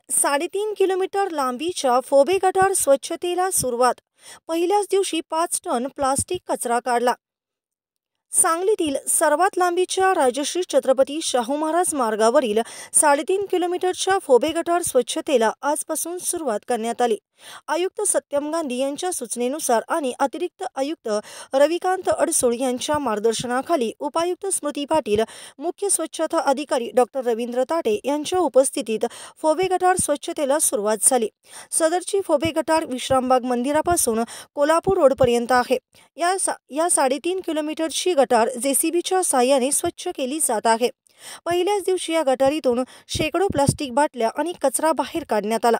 3.5 kilometre लांबीच्या Phoebe गटार स्वच्छतेला सुरुवात। पहिल्याच दिवशी 5 टन प्लास्टिक कचरा काढला। सांगलीतील सर्वात लांबीच्या राजश्री छत्रपती शाहू महाराज मार्गावरील 3.5 किलोमीटरच्या फोबे गटार स्वच्छतेला आजपासून सुरुवात करण्यात आली। आयुक्त सत्यम गांधी यांच्या सूचनेनुसार आणि अतिरिक्त आयुक्त रविकांत अडसूळ यांच्या मार्गदर्शनाखाली उपायुक्त स्मृती पाटील, मुख्य स्वच्छता अधिकारी डॉक्टर रवींद्र ताटे यांच्या उपस्थितीत फोबे गटार स्वच्छतेला सुरुवात झाली। सदरची फोबे गटार विश्रामबाग मंदिरापासून कोल्हापूर रोडपर्यंत आहे। या 3.5 किलोमीटरची गटार जेसीबीच्या साहाय्याने स्वच्छ केली जात आहे। पहिल्याच दिवशी या गटारीतून शेकडो प्लास्टिक बाटल्या आणि कचरा बाहेर काढण्यात आला।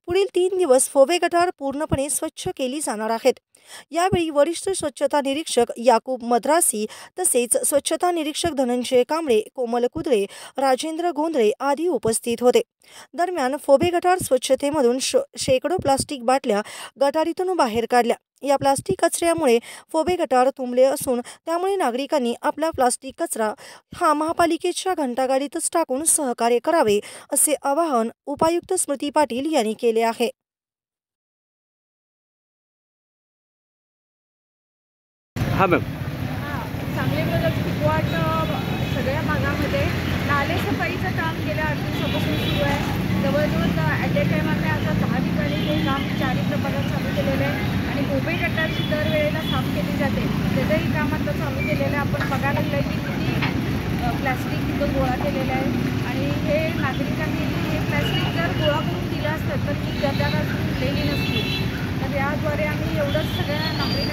पुढील 3 दिवस फोबे गटार पूर्णपणे स्वच्छ केली जाणार आहेत। यावेळी वरिष्ठ स्वच्छता निरीक्षक याकूब मद्रासी तसेच स्वच्छता निरीक्षक धनंजय कांबळे, कोमल कुद्रे, राजेंद्र गोंधळे आदी उपस्थित होते। दरम्यान फोबे गटार स्वच्छतेमधून शेकडो प्लास्टिक बाटल्या गटारीतून बाहेर काढल्या। या प्लास्टिक कचऱ्यामुळे फोबे गटार तुंबले असून त्यामुळे नागरिकांनी आपला प्लास्टिक कचरा हा महापालिकेच्या घंटागाडीतच टाकून सहकार्य करावे, असे आवाहन उपायुक्त स्मृती पाटील यांनी केले आहे। सांगली फुटवाट सगळ्या भागामध्ये नाले सफाईचं काम गेल्या 8 दिवसापासून सुरू आहे। जवळजवळ ॲट ए टाईम आम्ही आता 10 ठिकाणी हे काम 4 प्रकारात चालू केलेलं आहे आणि फोबे गटारची दरवेळेला साफ केली जाते, त्याचंही काम आता चालू केलेलं आहे। आपण बघायला लागलं की किती प्लॅस्टिक तिथं गोळा केलेलं आहे आणि हे नागरिकांनी हे प्लॅस्टिक जर गोळा करून दिलं असतं तर ती गटार अजून दिलेली नसती। तर याद्वारे आम्ही एवढंच सगळ्या नागरिक